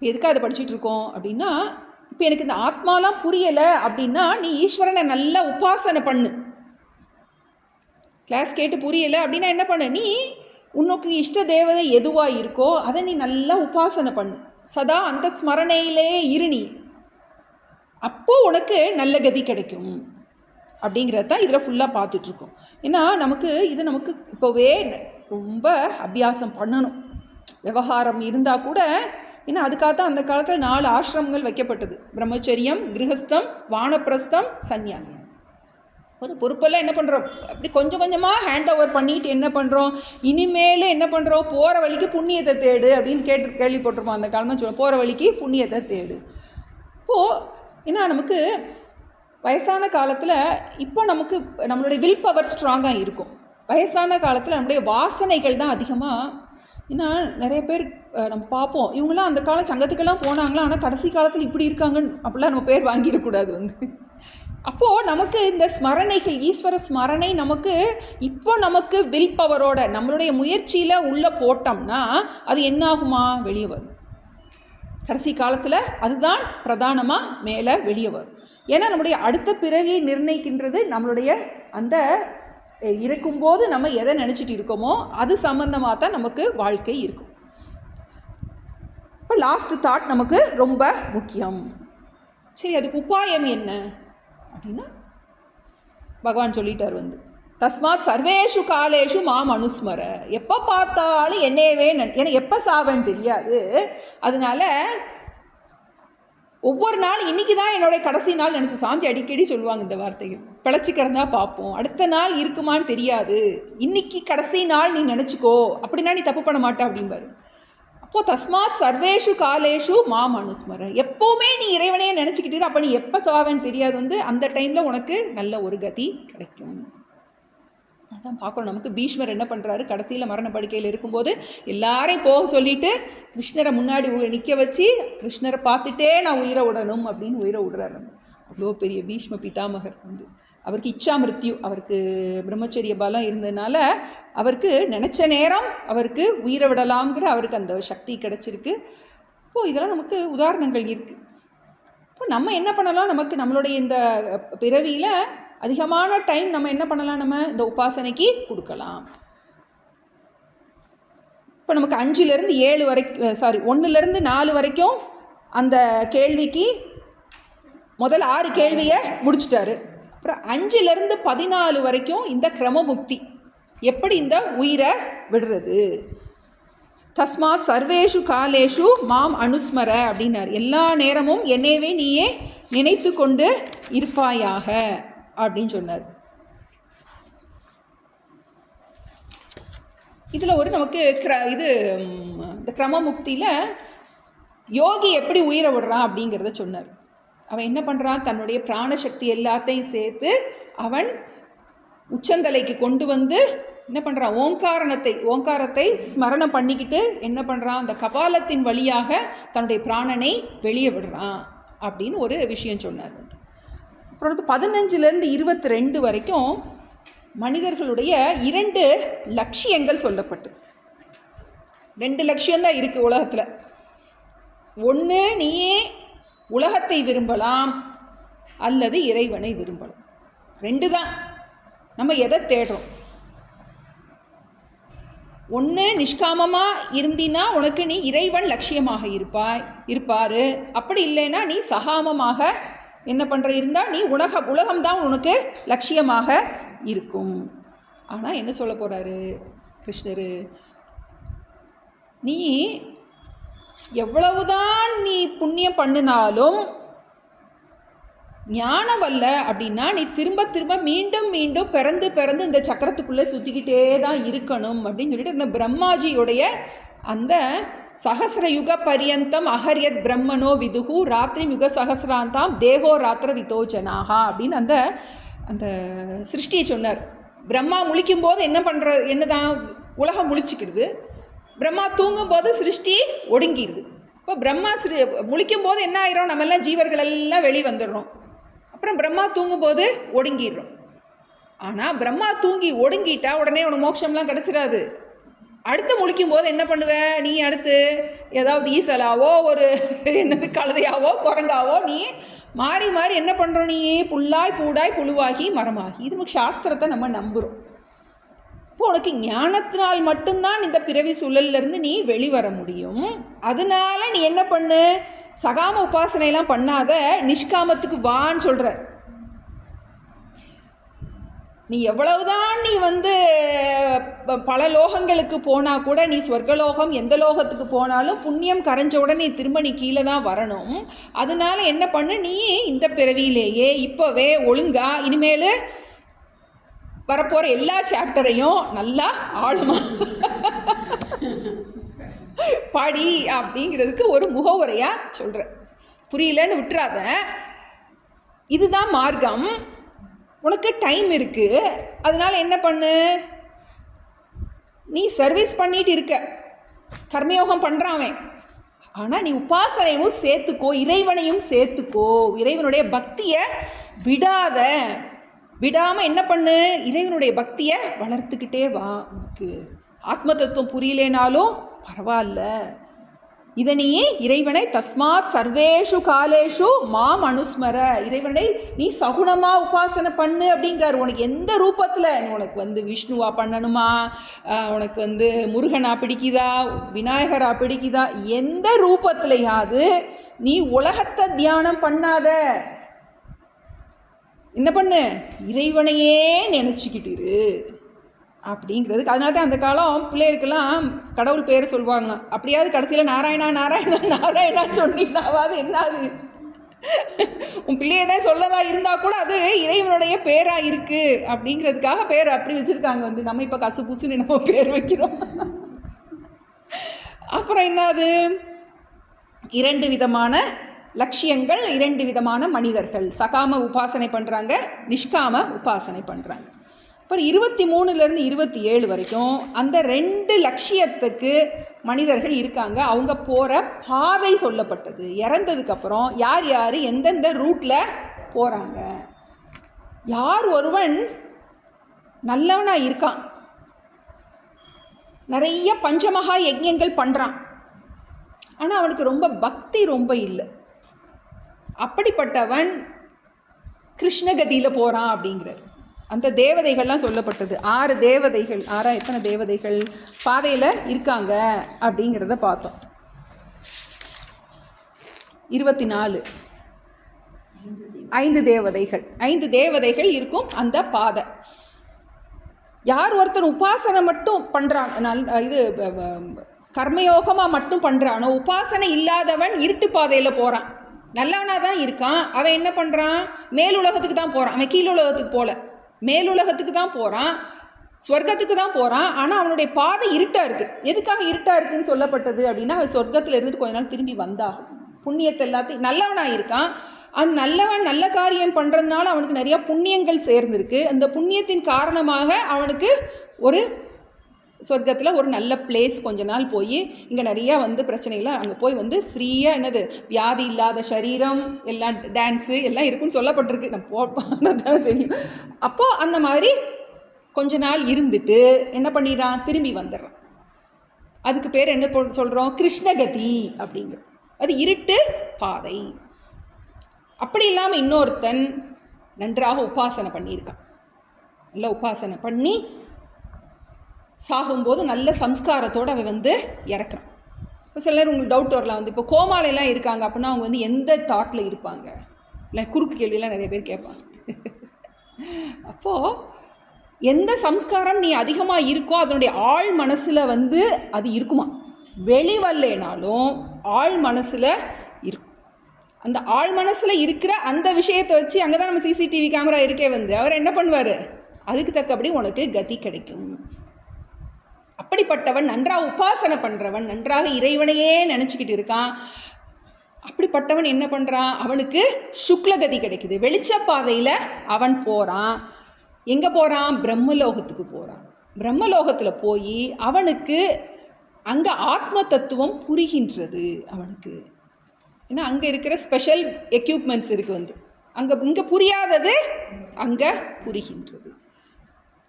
எதுக்காக அதை படிச்சுட்டு இருக்கோம் அப்படின்னா, இப்போ எனக்கு இந்த ஆத்மாலாம் புரியலை அப்படின்னா நீ ஈஸ்வரனை நல்லா உபாசனை பண்ணு. கிளாஸ் கேட்டு புரியலை அப்படின்னா என்ன பண்ணு? நீ உனக்கு இஷ்ட தேவதை எதுவாக இருக்கோ அதை நீ நல்லா உபாசனை பண்ணு. சதா அந்த ஸ்மரணையிலே இரு நீ. அப்போது உனக்கு நல்ல கதி கிடைக்கும் அப்படிங்கிறத தான் இதில் ஃபுல்லாக பார்த்துட்ருக்கோம். ஏன்னா நமக்கு இப்போவே ரொம்ப அபியாசம் பண்ணணும். விவகாரம் இருந்தால் கூட, ஏன்னா அதுக்காக தான் அந்த காலத்தில் 4 ஆசிரமங்கள் வைக்கப்பட்டது. பிரம்மச்சரியம், கிரகஸ்தம், வானப்பிரஸ்தம், சந்நியாசம். ஒரு பொறுப்பெல்லாம் என்ன பண்ணுறோம், அப்படி கொஞ்சம் கொஞ்சமாக ஹேண்ட் ஓவர் பண்ணிட்டு என்ன பண்ணுறோம், இனிமேல் என்ன பண்ணுறோம், போகிற வழிக்கு புண்ணியத்தை தேடு அப்படின்னு கேள்விப்பட்டிருப்போம். அந்த காலமாக சொல்லுவோம், போகிற வழிக்கு புண்ணியத்தை தேடு. இப்போது ஏன்னா நமக்கு வயசான காலத்தில் இப்போ நமக்கு நம்மளுடைய வில் பவர் ஸ்ட்ராங்காக இருக்கும். வயசான காலத்தில் நம்முடைய வாசனைகள் தான் அதிகமாக. ஏன்னா நிறைய பேர் நம்ம பார்ப்போம், இவங்களாம் அந்த காலம் சங்கத்துக்கெல்லாம் போனாங்களா, ஆனால் கடைசி காலத்தில் இப்படி இருக்காங்கன்னு அப்படிலாம் நம்ம பேர் வாங்கிடக்கூடாது. அப்போது நமக்கு இந்த ஸ்மரணைகள், ஈஸ்வர ஸ்மரணை நமக்கு நமக்கு வில் பவரோட நம்மளுடைய முயற்சியில் உள்ளே போட்டோம்னா அது என்னாகுமா, வெளியே வரும். கடைசி காலத்தில் அதுதான் பிரதானமாக மேலே வெளியே வரும். ஏன்னா நம்முடைய அடுத்த பிறவியை நிர்ணயிக்கின்றது நம்மளுடைய அந்த இருக்கும்போது நம்ம எதை நினச்சிட்டு இருக்கோமோ அது சம்பந்தமாக தான் நமக்கு வாழ்க்கை இருக்கும். இப்போ லாஸ்ட் தாட் நமக்கு ரொம்ப முக்கியம். சரி, அதுக்கு உபாயம் என்ன அப்படின்னா பகவான் சொல்லிட்டார் தஸ்மாத் சர்வேஷு காலேஷு மாம் அனுஸ்மர. எப்போ பார்த்தாலும் என்னையவே ஏன்னா எப்போ சாவேன்னு தெரியாது. அதனால ஒவ்வொரு நாள் இன்றைக்கி தான் என்னோடைய கடைசி நாள் நினச்சி, சாமி அடிக்கடி சொல்லுவாங்க இந்த வார்த்தைகள். பிழைச்சி கிடந்தா பார்ப்போம், அடுத்த நாள் இருக்குமான்னு தெரியாது, இன்றைக்கி கடைசி நாள் நீ நினச்சிக்கோ, அப்படின்னா நீ தப்பு பண்ண மாட்டே அப்படிம்பாரு. அப்போது தஸ்மாத் சர்வேஷு காலேஷு மாம் அனுஸ்மர. எப்போவுமே நீ இறைவனையே நினச்சிக்கிட்டு, அப்போ நீ எப்போ சாவேன்னு தெரியாது. அந்த டைமில் உனக்கு நல்ல ஒரு கதி கிடைக்கும். அதான் பார்க்கணும். நமக்கு பீஷ்மர் என்ன பண்ணுறாரு, கடைசியில் மரண படுக்கையில் இருக்கும்போது எல்லாரையும் போக சொல்லிவிட்டு கிருஷ்ணரை முன்னாடி நிற்க வச்சு, கிருஷ்ணரை பார்த்துட்டே நான் உயிரை விடணும் அப்படின்னு உயிரை விடுறாரு. அவ்வளோ பெரிய பீஷ்ம பிதாமகர். அவருக்கு இச்சா மிருத்யு, அவருக்கு பிரம்மச்சரிய பலம் இருந்ததுனால அவருக்கு நினச்ச நேரம் அவருக்கு உயிரை விடலாம்ங்கிற அவருக்கு அந்த சக்தி கிடச்சிருக்கு. இப்போது இதெல்லாம் நமக்கு உதாரணங்கள் இருக்குது. இப்போ நம்ம என்ன பண்ணலாம், நமக்கு நம்மளுடைய இந்த பிறவியில் அதிகமான டைம் நம்ம என்ன பண்ணலாம், நம்ம இந்த உபாசனைக்கு கொடுக்கலாம். இப்போ நமக்கு 5லேருந்து 7 வரைக்கும், 1லேருந்து 4 வரைக்கும் அந்த கேள்விக்கு முதல் 6 கேள்வியை முடிச்சிட்டாரு. அப்புறம் 5லேருந்து 14 வரைக்கும் இந்த கிரமமுக்தி, எப்படி இந்த உயிரை விடுறது. தஸ்மாத் சர்வேஷு காலேஷு மாம் அனுஸ்மர அப்படின்னார். எல்லா நேரமும் என்னையவே நீயே நினைத்து கொண்டு இருப்பாயாக அப்படின்னு சொன்னார். இதில் ஒரு நமக்கு இந்த கிரமமுக்தியில் யோகி எப்படி உயிரை விடுறான் அப்படிங்கிறத சொன்னார். அவன் என்ன பண்ணுறான், தன்னுடைய பிராணசக்தி எல்லாத்தையும் சேர்த்து அவன் உச்சந்தலைக்கு கொண்டு வந்து என்ன பண்ணுறான், ஓங்காரத்தை ஸ்மரணம் பண்ணிக்கிட்டு என்ன பண்ணுறான், அந்த கபாலத்தின் வழியாக தன்னுடைய பிராணனை வெளியே விடுறான் அப்படின்னு ஒரு விஷயம் சொன்னார். அப்புறம் 15லேருந்து 22 வரைக்கும் மனிதர்களுடைய 2 லட்சியங்கள் சொல்லப்பட்டு, 2 லட்சியம்தான் இருக்குது உலகத்தில். ஒன்று, நீயே உலகத்தை விரும்பலாம் அல்லது இறைவனை விரும்பலாம். 2 தான். நம்ம எதை தேடுறோம்? ஒன்று, நிஷ்காமமாக இருந்தினா உனக்கு நீ இறைவன் லட்சியமாக இருப்பார். அப்படி இல்லைன்னா நீ சகாமமாக என்ன பண்ணுற இருந்தால் நீ உலகம்தான் உனக்கு லட்சியமாக இருக்கும். ஆனால் என்ன சொல்ல போகிறாரு கிருஷ்ணர், நீ எவ்வளவுதான் நீ புண்ணியம் பண்ணினாலும் ஞானம் வரல அப்படின்னா நீ திரும்ப மீண்டும் மீண்டும் பிறந்து இந்த சக்கரத்துக்குள்ளே சுற்றிக்கிட்டே தான் இருக்கணும் அப்படின்னு சொல்லிட்டு இந்த பிரம்மாஜியுடைய அந்த சஹசிரயுக பரியந்தம் அஹர்யத் பிரம்மனோ விதுகு ராத்திரி யுக சஹசிராந்தாம் தேகோ ராத்திர விதோஜனாகா அப்படின்னு அந்த சிருஷ்டியை சொன்னார். பிரம்மா முழிக்கும் போது என்னதான் உலகம் முழிச்சுக்கிடுது, பிரம்மா தூங்கும்போது சிருஷ்டி ஒடுங்கிடுது. இப்போ பிரம்மா முழிக்கும் போது என்ன ஆயிரும், நம்ம எல்லாம் ஜீவர்கள் எல்லாம் வெளியே வந்துடுறோம். அப்புறம் பிரம்மா தூங்கும்போது ஒடுங்கிடுறோம். ஆனால் பிரம்மா தூங்கி ஒடுங்கிட்டா உடனே உனக்கு மோட்சம்லாம் கிடச்சிடாது. அடுத்து முழிக்கும் போது என்ன பண்ணுவேன், நீ அடுத்து ஏதாவது ஈசலாவோ ஒரு என்னது கழுதையாவோ குரங்காவோ நீ மாறி என்ன பண்ணுறோம், நீ புல்லாய் பூடாய் புழுவாகி மரமாகி. இது நமக்கு சாஸ்திரத்தை நம்ம நம்புகிறோம். இப்போ உனக்கு ஞானத்தினால் மட்டும்தான் இந்த பிறவி சூழல்லேருந்து நீ வெளிவர முடியும். அதனால நீ என்ன பண்ணு, சகாம உபாசனையெல்லாம் பண்ணாத, நிஷ்காமத்துக்கு வான்னு சொல்கிற. நீ எவ்வளவுதான் நீ பல லோகங்களுக்கு போனால் கூட, நீ சொர்க்கலோகம் எந்த லோகத்துக்கு போனாலும் புண்ணியம் கரைஞ்ச உடனே திரும்ப நீ கீழே தான் வரணும். அதனால என்ன பண்ணு, நீ இந்த பிறவியிலேயே இப்போவே ஒழுங்கா இனிமேல் வரப்போகிற எல்லா சாப்டரையும் நல்லா ஆழமா படி அப்படிங்கிறதுக்கு ஒரு முகவுரையாக சொல்கிறேன். புரியலன்னு விட்டுறாத. இதுதான் மார்க்கம். உனக்கு டைம் இருக்குது. அதனால் என்ன பண்ணு, நீ சர்வீஸ் பண்ணிட்டு இருக்க, கர்மயோகம் பண்ணுறான். ஆனால் நீ உபாசனையும் சேர்த்துக்கோ, இறைவனையும் சேர்த்துக்கோ. இறைவனுடைய பக்தியை விடாமல் என்ன பண்ணு, இறைவனுடைய பக்தியை வளர்த்துக்கிட்டே வா. உனக்கு ஆத்ம தத்துவம் புரியலேனாலும் பரவாயில்ல, இதை நீ இறைவனை தஸ்மாத் சர்வேஷு காலேஷு மாம் அனுஸ்மர, இறைவனை நீ சகுணமாக உபாசனை பண்ணு அப்படிங்கிறார். உனக்கு எந்த ரூபத்தில், உனக்கு விஷ்ணுவா பண்ணணுமா, உனக்கு முருகனா பிடிக்குதா, விநாயகரா பிடிக்குதா, எந்த ரூபத்திலையாவது நீ உலகத்தை தியானம் பண்ணாத. என்ன பண்ணு, இறைவனையே நினச்சிக்கிட்டு அப்படிங்கிறதுக்கு. அதனால தான் அந்த காலம் பிள்ளைகளுக்கெல்லாம் கடவுள் பேரை சொல்லுவாங்களாம். அப்படியாவது கடைசியில் நாராயணா நாராயணா நாராயணா சொன்னீங்கன்னாவது என்னாது, உன் பிள்ளையை தான் சொல்லதா இருந்தால் கூட அது இறைவனுடைய பேராக இருக்குது அப்படிங்கிறதுக்காக பேர் அப்படி வச்சுருக்காங்க. நம்ம இப்போ கசு புசுன்னு நம்ம பேர் வைக்கிறோம். அப்புறம் என்னது, 2 விதமான லட்சியங்கள், 2 விதமான மனிதர்கள். சகாம உபாசனை பண்ணுறாங்க, நிஷ்காம உபாசனை பண்ணுறாங்க. அப்புறம் 23லேருந்து 27 வரைக்கும் அந்த 2 லட்சியத்துக்கு மனிதர்கள் இருக்காங்க. அவங்க போகிற பாதை சொல்லப்பட்டது. இறந்ததுக்கப்புறம் யார் யார் எந்தெந்த ரூட்டில் போகிறாங்க. யார் ஒருவன் நல்லவனாக இருக்கான், நிறைய பஞ்சமகா யஜ்ஞங்கள் பண்ணுறான், ஆனால் அவனுக்கு ரொம்ப பக்தி ரொம்ப இல்லை, அப்படிப்பட்டவன் கிருஷ்ணகதியில் போகிறான் அப்படிங்கிறார். அந்த தேவதைகள்லாம் சொல்லப்பட்டது. 6 தேவதைகள், 6 எத்தனை தேவதைகள் பாதையில் இருக்காங்க அப்படிங்கிறத பார்த்தோம். 24 5 தேவதைகள், 5 தேவதைகள் இருக்கும் அந்த பாதை. யார் ஒருத்தர் உபாசனை மட்டும் பண்ணுறான், இது கர்மயோகமாக மட்டும் பண்ணுறானோ, உபாசனை இல்லாதவன் இருட்டு பாதையில் போகிறான், நல்லவனாக தான் இருக்கான். அவன் என்ன பண்ணுறான், மேலுலகத்துக்கு தான் போகிறான். அவன் கீழுலகத்துக்கு போகல, மேலுலகத்துக்கு தான் போகிறான், சொர்க்கத்துக்கு தான் போகிறான். ஆனால் அவனுடைய பாதை இருட்டாக இருக்குது. எதுக்காக இருட்டாக இருக்குதுன்னு சொல்லப்பட்டது அப்படின்னா, அவன் சொர்க்கத்தில் இருந்துட்டு கொஞ்ச நாள் திரும்பி வந்தாகும். புண்ணியத்தை எல்லாத்தையும் நல்லவனாக இருக்கான். அந்த நல்லவன் நல்ல காரியம் பண்ணுறதுனால அவனுக்கு நிறையா புண்ணியங்கள் சேர்ந்துருக்கு. அந்த புண்ணியத்தின் காரணமாக அவனுக்கு ஒரு சொர்க்கத்தில் ஒரு நல்ல பிளேஸ் கொஞ்ச நாள் போய், இங்கே நிறையா பிரச்சனைகள்லாம் அங்கே போய் ஃப்ரீயாக என்னது வியாதி இல்லாத சரீரம் எல்லாம் டான்ஸு எல்லாம் இருக்குன்னு சொல்லப்பட்டிருக்கு. நம்ம போதான் தெரியும். அப்போது அந்த மாதிரி கொஞ்ச நாள் இருந்துட்டு என்ன பண்ணிடுறான், திரும்பி வந்துடுறான். அதுக்கு பேர் என்ன சொல்கிறோம், கிருஷ்ணகதி அப்படிங்கிற. அது இருட்டு பாதை. அப்படி இல்லாமல் இன்னொருத்தன் நன்றாக உபாசனை பண்ணியிருக்கான். நல்ல உபாசனை பண்ணி சாகும்போது நல்ல சம்ஸ்காரத்தோடு அவன் இறக்குறான். இப்போ சில நேரம் உங்களுக்கு டவுட் வரலாம், இப்போ கோமாலெல்லாம் இருக்காங்க அப்படின்னா அவங்க எந்த தாட்டில் இருப்பாங்க, இல்லை குறுக்கு கேள்வியெல்லாம் நிறைய பேர் கேட்பாங்க. அப்போது எந்த சம்ஸ்காரம் நீ அதிகமாக இருக்கோ அதனுடைய ஆழ் மனசில் அது இருக்குமா, வெளிவல்லேனாலும் ஆழ் மனசில் இருக்கும். அந்த ஆழ் மனசில் இருக்கிற அந்த விஷயத்தை வச்சு அங்கே தான் நம்ம சிசிடிவி கேமரா இருக்கே அவர் என்ன பண்ணுவார், அதுக்கு தக்கபடி உனக்கு கதி கிடைக்கும். அப்படிப்பட்டவன் நன்றாக உபாசனை பண்ணுறவன், நன்றாக இறைவனையே நினச்சிக்கிட்டு இருக்கான். அப்படிப்பட்டவன் என்ன பண்ணுறான், அவனுக்கு சுக்லகதி கிடைக்குது. வெளிச்சப்பாதையில் அவன் போகிறான். எங்கே போகிறான், பிரம்மலோகத்துக்கு போகிறான். பிரம்மலோகத்தில் போய் அவனுக்கு அங்கே ஆத்ம தத்துவம் புரிகின்றது அவனுக்கு. ஏன்னா அங்கே இருக்கிற ஸ்பெஷல் எக்யூப்மெண்ட்ஸ் இருக்குது இங்கே புரியாதது அங்கே புரிகின்றது.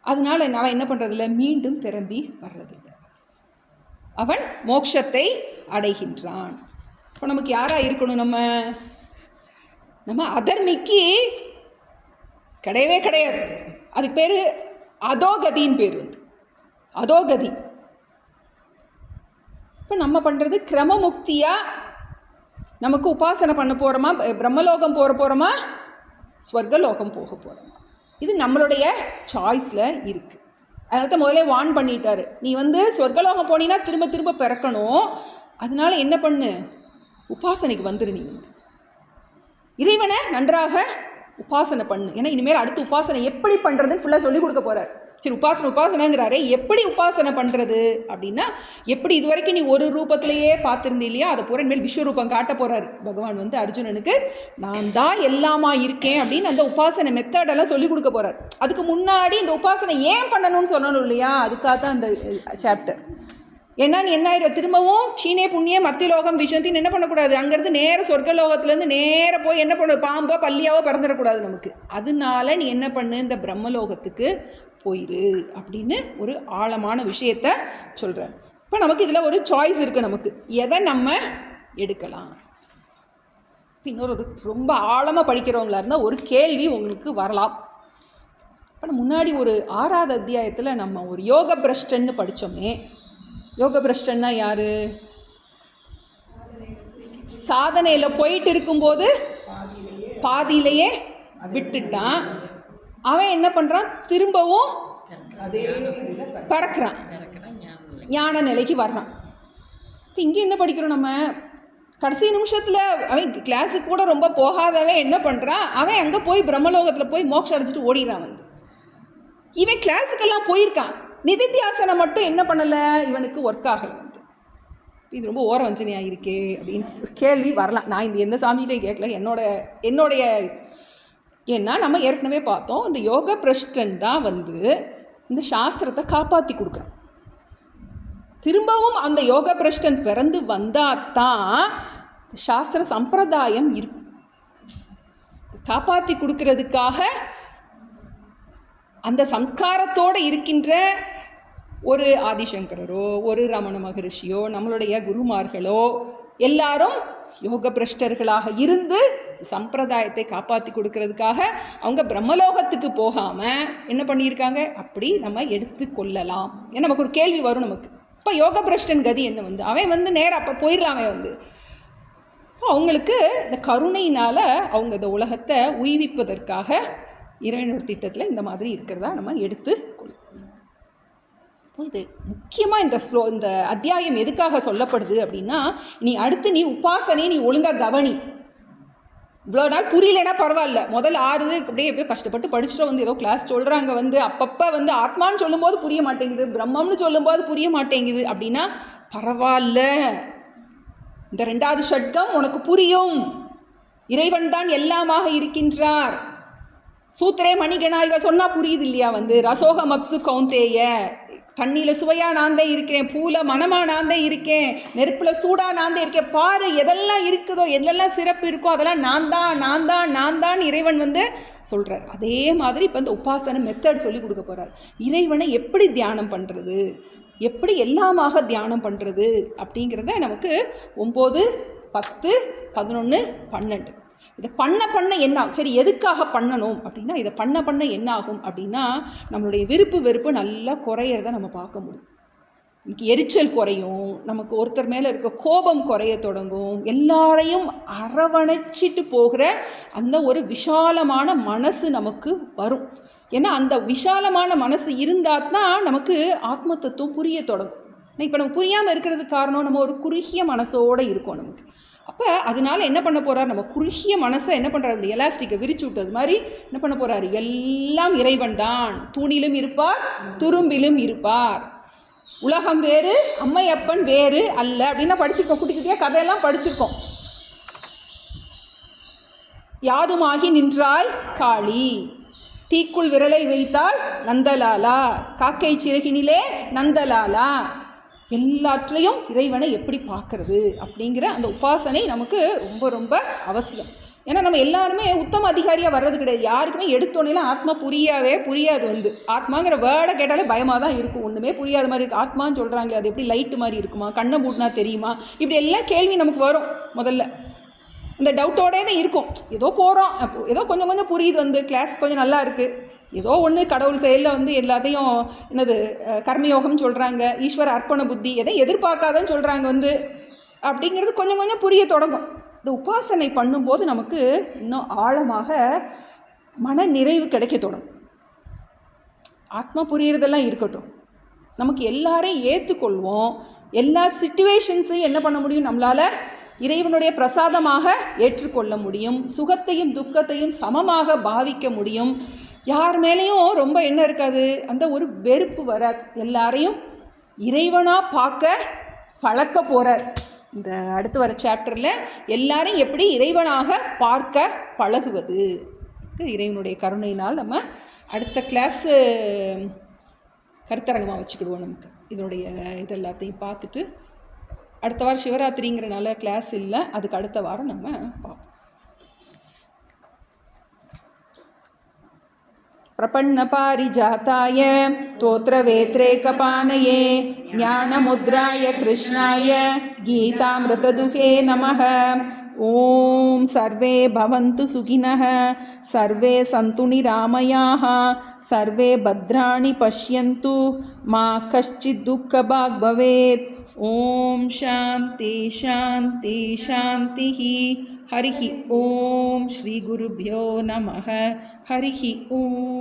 அதனால் அவன் என்ன பண்ணுறதில்ல, மீண்டும் திரும்பி வர்றதில்லை. அவன் மோட்சத்தை அடைகின்றான். இப்போ நமக்கு யாராக இருக்கணும், நம்ம அதர்மிக்கு கிடையவே கிடையாது. அதுக்கு பேர் அதோகதின்னு பேர் அதோகதி. இப்போ நம்ம பண்ணுறது கிரமமுக்தியாக நமக்கு உபாசனை பண்ண போகிறோமா, பிரம்மலோகம் போகிறோமா, ஸ்வர்கலோகம் போக போகிறோமா, இது நம்மளுடைய சாய்ஸில் இருக்குது. அதனால தான் முதலே வார்ன் பண்ணிட்டாரு, நீ சொர்க்கலோகம் போனீங்கன்னா திரும்ப திரும்ப பிறக்கணும். அதனால என்ன பண்ணு, உபாசனைக்கு வந்துடு. நீ இறைவனை நன்றாக உபாசனை பண்ணு. ஏன்னா இனிமேல் அடுத்து உபாசனை எப்படி பண்ணுறதுன்னு ஃபுல்லாக சொல்லிக் கொடுக்க போகிறார். சரி, உபாசனைங்கிறாரே, எப்படி உபாசனை பண்ணுறது அப்படின்னா, எப்படி இது வரைக்கும் நீ ஒரு ரூபத்திலேயே பார்த்துருந்தே இல்லையா, அதை பூரா இனிமேல் விஸ்வரூபம் காட்ட போகிறார் பகவான் அர்ஜுனனுக்கு. நான் தான் எல்லாமா இருக்கேன் அப்படின்னு அந்த உபாசனை மெத்தடெல்லாம் சொல்லிக் கொடுக்க போகிறார். அதுக்கு முன்னாடி இந்த உபாசனை ஏன் பண்ணணும்னு சொல்லணும் இல்லையா, அதுக்காக தான் அந்த சாப்டர். ஏன்னா நீ என்ன ஆயிரும், திரும்பவும் சீனே புண்ணிய மத்தியலோகம் விஷயத்தின்னு என்ன பண்ணக்கூடாது, அங்கேருந்து நேராக சொர்க்கலோகத்துலேருந்து நேராக போய் என்ன பண்ண, பாம்போ பள்ளியாவோ பிறந்துடக்கூடாது நமக்கு. அதனால நீ என்ன பண்ணு, இந்த பிரம்மலோகத்துக்கு போயிரு அப்படின்னு ஒரு ஆழமான விஷயத்த சொல்கிறார். இப்போ நமக்கு இதில் ஒரு சாய்ஸ் இருக்குது, நமக்கு எதை நம்ம எடுக்கலாம். இன்னொரு ரொம்ப ஆழமாக படிக்கிறவங்களா இருந்தால் ஒரு கேள்வி உங்களுக்கு வரலாம். இப்போ முன்னாடி ஒரு 6வது அத்தியாயத்தில் நம்ம ஒரு யோக பிரஷ்டன்னு படித்தோமே. யோக பிரஷ்டன்னா யார், சாதனையில் போயிட்டு இருக்கும்போது பாதியிலேயே விட்டுட்டான். அவன் என்ன பண்ணுறான், திரும்பவும் பறக்கிறான், ஞான நிலைக்கு வர்றான். இப்போ இங்கே என்ன படிக்கிறோம் நம்ம, கடைசி நிமிஷத்தில் அவன் கிளாஸுக்கு கூட ரொம்ப போகாதவன் என்ன பண்ணுறான், அவன் அங்கே போய் பிரம்மலோகத்தில் போய் மோட்சம் அடைஞ்சிட்டு ஓடிடுறான். இவன் கிளாஸுக்கெல்லாம் போயிருக்கான், நிதித்தியாசனம் மட்டும் என்ன பண்ணலை, இவனுக்கு ஒர்க் ஆகலை. இது ரொம்ப ஓர வஞ்சனையாக இருக்கே அப்படின்னு ஒரு கேள்வி வரலாம். நான் இந்த எந்த சாமிகிட்டே கேட்கல, என்னுடைய ஏன்னா நம்ம ஏற்கனவே பார்த்தோம், இந்த யோக பிரஷ்டன் தான் இந்த சாஸ்திரத்தை காப்பாற்றி கொடுக்குறான். திரும்பவும் அந்த யோக பிரஷ்டன் பிறந்து வந்தால் தான் சாஸ்திர சம்பிரதாயம் இருக்கும். காப்பாற்றி கொடுக்கறதுக்காக அந்த சம்ஸ்காரத்தோடு இருக்கின்ற ஒரு ஆதிசங்கரோ ஒரு ரமண மகரிஷியோ நம்மளுடைய குருமார்களோ எல்லாரும் யோக பிரஷ்டர்களாக இருந்து சம்பிரதாயத்தை காப்பாற்றி கொடுக்கறதுக்காக அவங்க பிரம்மலோகத்துக்கு போகாமல் என்ன பண்ணியிருக்காங்க, அப்படி நம்ம எடுத்து கொள்ளலாம். ஏன்னா நமக்கு ஒரு கேள்வி வரும் நமக்கு, இப்போ யோக பிரஷ்டன் கதி என்ன வந்து அவன் நேராக அப்போ போயிடலாம். அவன் அவங்களுக்கு இந்த கருணையினால் அவங்க இந்த உலகத்தை உய்விப்பதற்காக இறைவனோட திட்டத்தில் இந்த மாதிரி இருக்கிறதா நம்ம எடுத்து கொள்ளும். இது முக்கியமாக இந்த அத்தியாயம் எதுக்காக சொல்லப்படுது அப்படின்னா, நீ அடுத்து உபாசனை நீ ஒழுங்காக கவனி. இவ்வளோ நாள் புரியலன்னா பரவாயில்ல, முதல்ல 6 அப்படியே எப்படியோ கஷ்டப்பட்டு படிச்சுட்டு ஏதோ கிளாஸ் சொல்கிறாங்க, அப்பப்போ ஆத்மான்னு சொல்லும்போது புரிய மாட்டேங்குது, பிரம்மம்னு சொல்லும்போது புரிய மாட்டேங்குது அப்படின்னா பரவாயில்ல. இந்த 2வது ஷட்கம் உனக்கு புரியும். இறைவன் தான் எல்லாமாக இருக்கின்றார். சூத்திரே மணிகணா இவ சொன்னால் புரியுது இல்லையா? ரசோகம் அப்சு கௌந்தேய, தண்ணியில் சுவையா நான் தான் இருக்கேன், பூல மனமா நான் தான் இருக்கேன், நெருப்பில் சூடா நான் தான் இருக்கேன், பாரு எதெல்லாம் இருக்குதோ எதெல்லாம் சிறப்பு இருக்கோ அதெல்லாம் நான் தான் இறைவன் சொல்கிறார். அதே மாதிரி இப்போ இந்த உபாசனை மெத்தட் சொல்லி கொடுக்க போகிறார். இறைவனை எப்படி தியானம் பண்ணுறது, எப்படி எல்லாமாக தியானம் பண்ணுறது அப்படிங்கிறத நமக்கு 9, 10, 11, 12 இதை பண்ண என்ன சரி எதுக்காக பண்ணணும் அப்படின்னா, இதை பண்ண என்ன ஆகும் அப்படின்னா, நம்மளுடைய விருப்பு வெறுப்பு நல்லா குறையிறத நம்ம பார்க்க முடியும். நமக்கு எரிச்சல் குறையும், நமக்கு ஒருத்தர் மேலே இருக்க கோபம் குறைய தொடங்கும், எல்லாரையும் அரவணைச்சிட்டு போகிற அந்த ஒரு விஷாலமான மனசு நமக்கு வரும். ஏன்னா அந்த விஷாலமான மனசு இருந்தால் தான் நமக்கு ஆத்ம தத்துவம் புரிய தொடங்கும். இப்போ நம்ம புரியாமல் இருக்கிறதுக்கு காரணம் நம்ம ஒரு குறுகிய மனசோடு இருக்கோம் நமக்கு. அப்போ அதனால என்ன பண்ண போகிறார், நம்ம குறுகிய மனசை என்ன பண்ணுறாரு, இந்த எலாஸ்டிக்கை விரிச்சு விட்டது மாதிரி என்ன பண்ண போகிறாரு, எல்லாம் இறைவன் தான், தூணிலும் இருப்பார் துரும்பிலும் இருப்பார், உலகம் வேறு அம்மையப்பன் வேறு அல்ல அப்படின்னா படிச்சிருக்கோம். குட்டி குட்டியாக கதையெல்லாம் படிச்சிருக்கோம். யாதுமாகி நின்றாய் காளி, தீக்குள் விரலை வைத்தால் நந்தலாலா, காக்கை சிறகினிலே நந்தலாலா, எல்லாற்றுலையும் இறைவனை எப்படி பார்க்கறது அப்படிங்கிற அந்த உபாசனை நமக்கு ரொம்ப ரொம்ப அவசியம். ஏன்னா நம்ம எல்லாருமே உத்தம அதிகாரியாக வர்றது கிடையாது. யாருக்குமே எடுத்தோன்னெலாம் ஆத்மா புரியாது. ஆத்மாங்கிற வேர்டை கேட்டாலே பயமாக தான் இருக்கும், ஒன்றுமே புரியாத மாதிரி இருக்குது. ஆத்மான்னு சொல்கிறாங்களே, அது எப்படி லைட்டு மாதிரி இருக்குமா, கண்ணை மூடினா தெரியுமா, இப்படி எல்லாம் கேள்வி நமக்கு வரும். முதல்ல இந்த டவுட்டோடே தான் இருக்கும். ஏதோ போகிறோம், ஏதோ கொஞ்சம் புரியுது, கிளாஸ் கொஞ்சம் நல்லா இருக்குது, ஏதோ ஒன்று கடவுள் செயலில் எல்லாத்தையும் கர்மயோகம்னு சொல்கிறாங்க, ஈஸ்வர அர்ப்பண புத்தி, எதை எதிர்பார்க்காதன்னு சொல்கிறாங்க அப்படிங்கிறது கொஞ்சம் புரிய தொடங்கும். இந்த உபாசனை பண்ணும்போது நமக்கு இன்னும் ஆழமாக மன நிறைவு கிடைக்க தொடங்கும். ஆத்மா புரியறதெல்லாம் இருக்கட்டும், நமக்கு எல்லாரையும் ஏற்றுக்கொள்வோம். எல்லா சிச்சுவேஷன்ஸையும் என்ன பண்ண முடியும், நம்மளால் இறைவனுடைய பிரசாதமாக ஏற்றுக்கொள்ள முடியும். சுகத்தையும் துக்கத்தையும் சமமாக பாவிக்க முடியும். யார் மேலேயும் ரொம்ப என்ன இருக்காது, அந்த ஒரு வெறுப்பு வராது. எல்லாரையும் இறைவனாக பார்க்க பழக்க போகிறார். இந்த அடுத்து வர சாப்டரில் எல்லாரையும் எப்படி இறைவனாக பார்க்க பழகுவது, இறைவனுடைய கருணையினால் நம்ம அடுத்த கிளாஸு கருத்தரங்கமாக வச்சுக்கிடுவோம். நமக்கு இதனுடைய இதெல்லாத்தையும் பார்த்துட்டு அடுத்த வாரம் சிவராத்திரிங்கிறனால கிளாஸ் இல்லை, அதுக்கு அடுத்த வாரம் நம்ம பார்ப்போம். பிரபன்ன பாரிஜாதாய தோத்ரவேத்ரேகபானயே ஞானமுத்ராய கிருஷ்ணாய கீதாமிருததுஹே நமः. ஓம் சர்வே பவந்து சுகினः, சர்வே சந்து நிராமயாः, சர்வே பத்ராணி பஷ்யந்து, மா கஷ்சித் துக்கபாக் பவேத். ஓம் சாந்தி சாந்தி சாந்திஹி. ஹரிஹி ஓம். ஸ்ரீ குருப்யோ நமः. ஹரிஹி ஓம்.